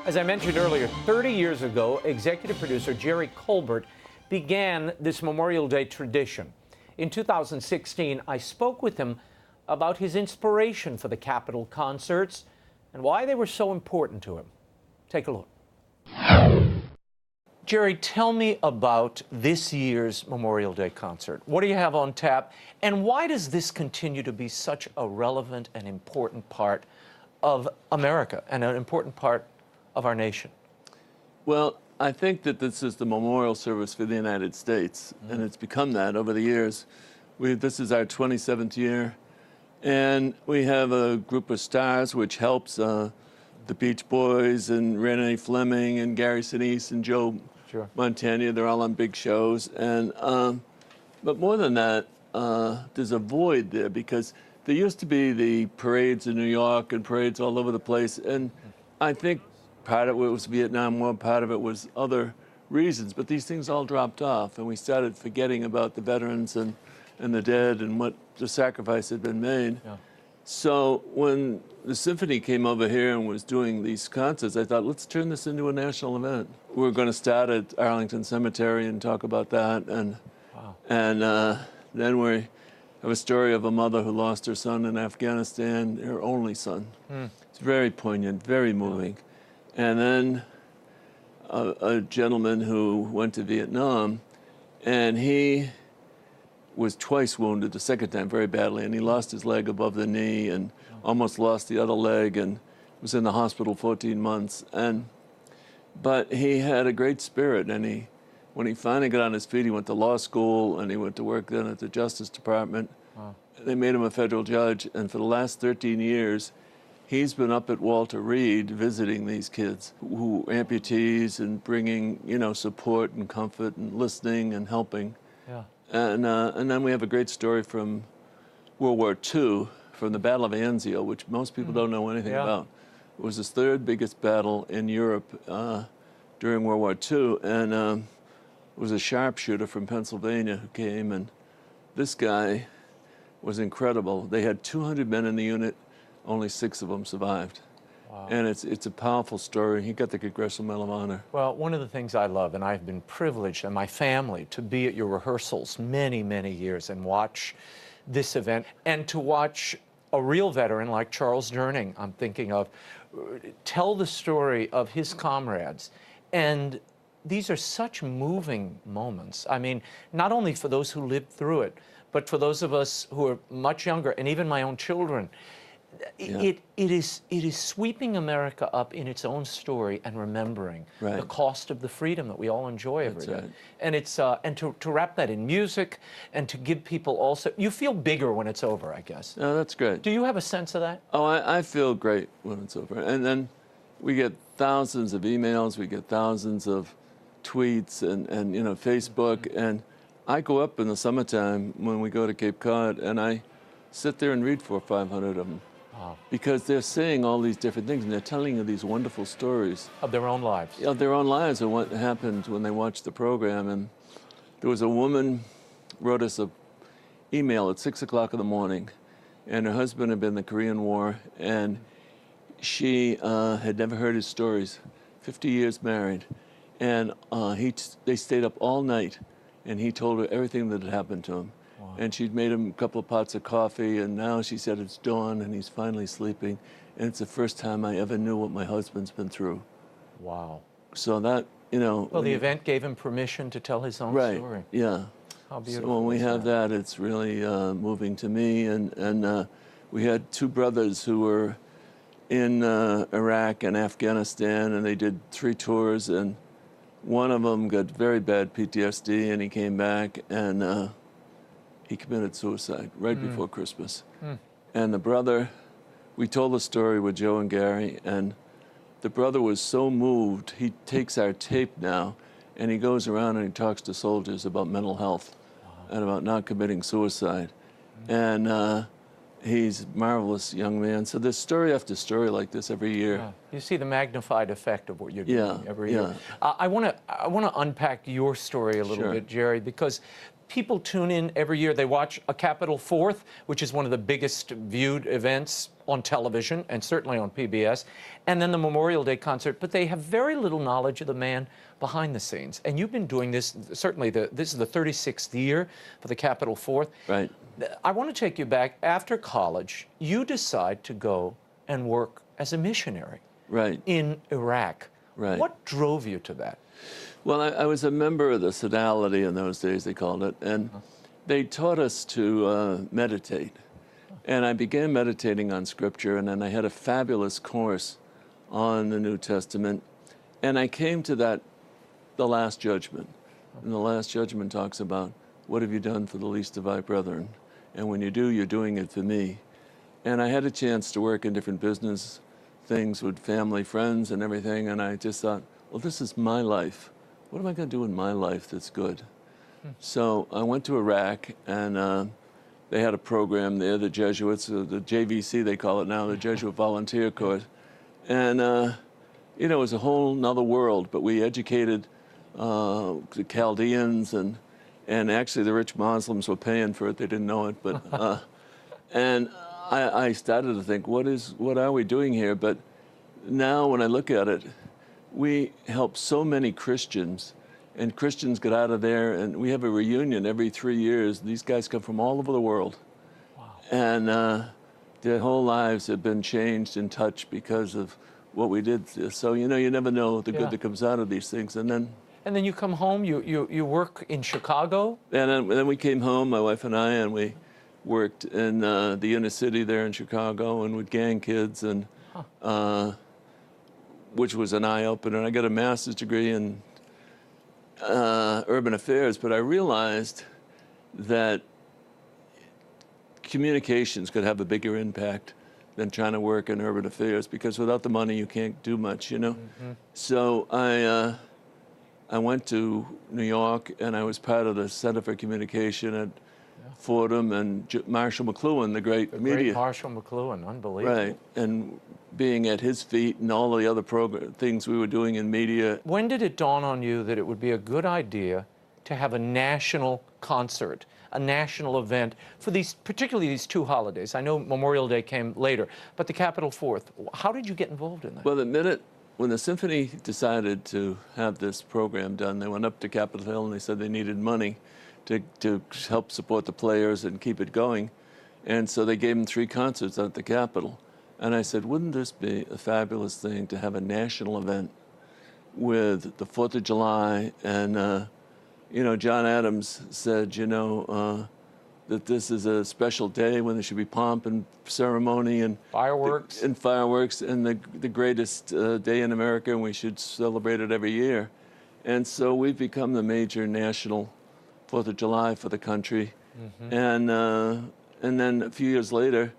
As I mentioned earlier, 30 years ago, executive producer Jerry Colbert began this Memorial Day tradition. In 2016, I spoke with him about his inspiration for the Capitol concerts and why they were so important to him. Take a look. Jerry, tell me about this year's Memorial Day concert. What do you have on tap, and why does this continue to be such a relevant and important part of America and an important part of our nation? Well, I think that this is the memorial service for the United States, and it's become that over the years. This is our 27th year, and we have a group of stars which helps the Beach Boys and Renee Fleming and Gary Sinise and Joe Montana. They're all on big shows, and but more than that, there's a void there because there used to be the parades in New York and parades all over the place, and I think part of it was Vietnam War, part of it was other reasons, but these things all dropped off, and we started forgetting about the veterans and the dead and what the sacrifice had been made. Yeah. So when the symphony came over here and was doing these concerts, I thought, let's turn this into a national event. We're going to start at Arlington Cemetery and talk about that, and then we have a story of a mother who lost her son in Afghanistan, her only son. It's very poignant, very moving. And then a gentleman who went to Vietnam, and he was twice wounded, the second time very badly, and he lost his leg above the knee and almost lost the other leg and was in the hospital 14 months. But he had a great spirit, and when he finally got on his feet, he went to law school, and he went to work then at the Justice Department. They made him a federal judge, and for the last 13 years, he's been up at Walter Reed visiting these kids who amputees and bringing, support and comfort and listening and helping. Yeah. And then we have a great story from World War II, from the Battle of Anzio, which most people don't know anything about. It was the third biggest battle in Europe during World War II, and it was a sharpshooter from Pennsylvania who came, and this guy was incredible. They had 200 men in the unit. Only 6 of them survived. Wow. And it's a powerful story. He got the Congressional Medal of Honor. Well, one of the things I love, and I've been privileged, and my family, to be at your rehearsals many, many years and watch this event, and to watch a real veteran like Charles Durning, I'm thinking of, tell the story of his comrades. And these are such moving moments. I mean, not only for those who lived through it, but for those of us who are much younger, and even my own children. It is sweeping America up in its own story and remembering the cost of the freedom that we all enjoy every day. And it's and to wrap that in music and to give people also, you feel bigger when it's over, I guess. Oh, that's great. Do you have a sense of that? Oh, I feel great when it's over. And then we get thousands of emails, we get thousands of tweets and Facebook. And I go up in the summertime when we go to Cape Cod, and I sit there and read 400 or 500 of them. Wow. Because they're saying all these different things, and they're telling you these wonderful stories. Of their own lives. Of their own lives, and what happened when they watched the program. And there was a woman wrote us an email at 6 o'clock in the morning, and her husband had been in the Korean War, and she had never heard his stories, 50 years married. And they stayed up all night, and he told her everything that had happened to him. And she'd made him a couple of pots of coffee, and now she said it's dawn, and he's finally sleeping. And it's the first time I ever knew what my husband's been through. Wow. So that, Well, the event gave him permission to tell his own story. Yeah. How beautiful. So when we have that, it's really moving to me. And we had 2 brothers who were in Iraq and Afghanistan, and they did 3 tours, and one of them got very bad PTSD, and he came back, and he committed suicide right before Christmas. And the brother, we told the story with Joe and Gary, and the brother was so moved, he takes our tape now, and he goes around and he talks to soldiers about mental health and about not committing suicide. And he's a marvelous young man. So there's story after story like this every year. Yeah. You see the magnified effect of what you're doing every year. I want to unpack your story a little bit, Jerry, because people tune in every year. They watch a Capitol 4th, which is one of the biggest viewed events on television and certainly on PBS, and then the Memorial Day concert, but they have very little knowledge of the man behind the scenes. And you've been doing this, certainly this is the 36th year for the Capitol 4th. Right. I want to take you back. After college, you decide to go and work as a missionary Right. in Iraq. Right. What drove you to that? Well, I was a member of the Sodality in those days, they called it, and they taught us to meditate. And I began meditating on Scripture, and then I had a fabulous course on the New Testament. And I came to the Last Judgment. And the Last Judgment talks about, what have you done for the least of thy brethren? And when you do, you're doing it for me. And I had a chance to work in different business things with family, friends, and everything. And I just thought, well, this is my life. What am I going to do in my life that's good? So I went to Iraq, and they had a program there, the Jesuits, the JVC they call it now, the Jesuit Volunteer Corps. And, you know, it was a whole nother world, but we educated the Chaldeans, and actually the rich Muslims were paying for it. They didn't know it, but, and I started to think, what are we doing here? But now when I look at it, we help so many Christians, and Christians get out of there, and we have a reunion every 3 years. These guys come from all over the world. Wow. And their whole lives have been changed and touched because of what we did. So, you know, you never know the good that comes out of these things. And then you come home, you work in Chicago? And then we came home, my wife and I, and we worked in the inner city there in Chicago, and with gang kids, and which was an eye-opener. I got a master's degree in urban affairs, but I realized that communications could have a bigger impact than trying to work in urban affairs, because without the money you can't do much, you know? So I went to New York, and I was part of the Center for Communication at Fordham, and Marshall McLuhan, the great media. Great Marshall McLuhan, unbelievable. Right, and being at his feet and all the other things we were doing in media. When did it dawn on you that it would be a good idea to have a national concert, a national event for particularly these two holidays? I know Memorial Day came later, but the Capitol 4th, how did you get involved in that? Well, the minute when the symphony decided to have this program done, they went up to Capitol Hill and they said they needed money to help support the players and keep it going. And so they gave them 3 concerts at the Capitol. And I said, wouldn't this be a fabulous thing to have a national event with the 4th of July? And, you know, John Adams said, you know, that this is a special day when there should be pomp and ceremony and fireworks. And the greatest day in America, and we should celebrate it every year. And so we've become the major national 4th of July for the country. And then a few years later,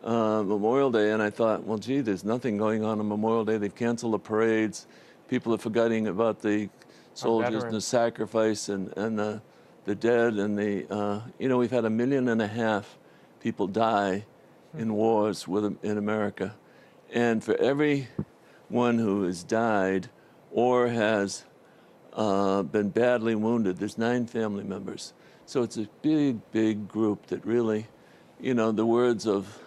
Memorial Day, and I thought, well, gee, there's nothing going on Memorial Day. They've canceled the parades. People are forgetting about the soldiers and the sacrifice and the dead, and you know, we've had 1.5 million people die in wars in America. And for everyone who has died or has been badly wounded, there's 9 family members. So it's a big, big group that really, you know, the words of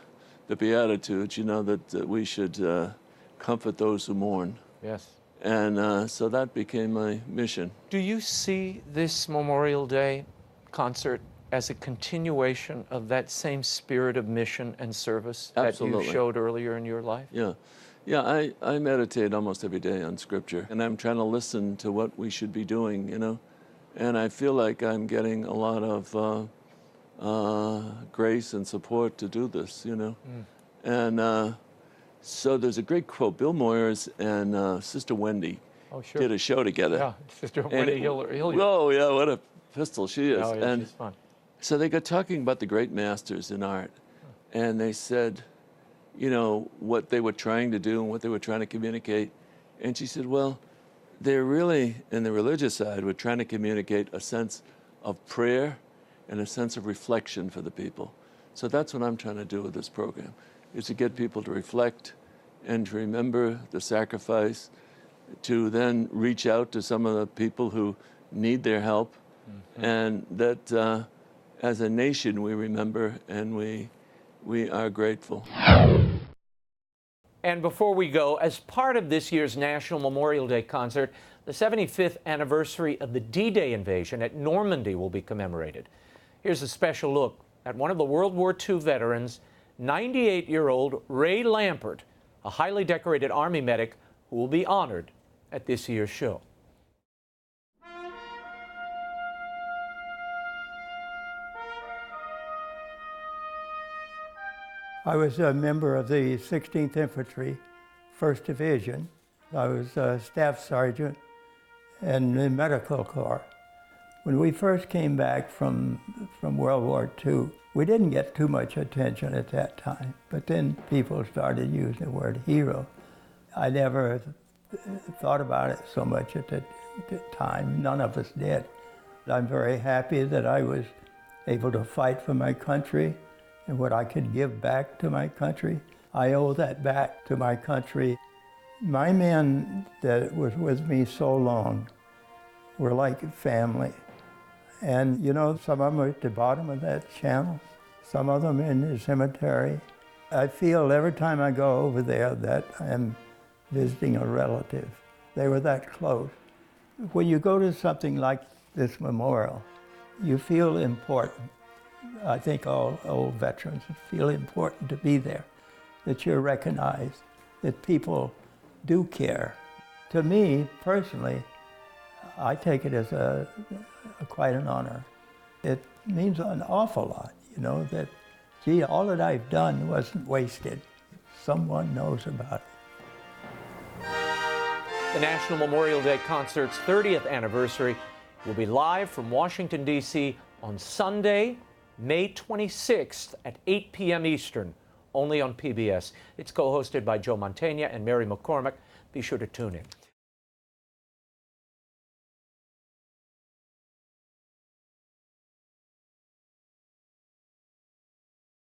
the Beatitudes, you know, that we should comfort those who mourn. Yes. And so that became my mission. Do you see this Memorial Day concert as a continuation of that same spirit of mission and service that you showed earlier in your life? Yeah. Yeah, I meditate almost every day on Scripture, and I'm trying to listen to what we should be doing, you know. And I feel like I'm getting a lot of grace and support to do this, you know. And so there's a great quote. Bill Moyers and Sister Wendy did a show together. Yeah, Sister Wendy Hilliard. Oh, yeah, what a pistol she is. Oh, yeah, she's fun. So they got talking about the great masters in art, and they said, you know, what they were trying to do and what they were trying to communicate. And she said, well, they're really, in the religious side, we're trying to communicate a sense of prayer and a sense of reflection for the people. So that's what I'm trying to do with this program, is to get people to reflect and to remember the sacrifice, to then reach out to some of the people who need their help, and that as a nation we remember and we are grateful. And before we go, as part of this year's National Memorial Day concert, the 75th anniversary of the D-Day invasion at Normandy will be commemorated. Here's a special look at one of the World War II veterans, 98-year-old Ray Lampert, a highly decorated Army medic who will be honored at this year's show. I was a member of the 16th Infantry, 1st Division. I was a staff sergeant in the medical corps. When we first came back from World War II, we didn't get too much attention at that time, but then people started using the word hero. I never thought about it so much at the time. None of us did. I'm very happy that I was able to fight for my country and what I could give back to my country. I owe that back to my country. My men that was with me so long were like family. And you know, some of them are at the bottom of that channel, some of them in the cemetery. I feel every time I go over there that I'm visiting a relative. They were that close. When you go to something like this memorial, you feel important. I think all old veterans feel important to be there, that you're recognized, that people do care. To me, personally, I take it as quite an honor. It means an awful lot, you know, that, gee, all that I've done wasn't wasted. Someone knows about it. The National Memorial Day Concert's 30th anniversary will be live from Washington, D.C. on Sunday, May 26th at 8 p.m. Eastern, only on PBS. It's co-hosted by Joe Mantegna and Mary McCormick. Be sure to tune in.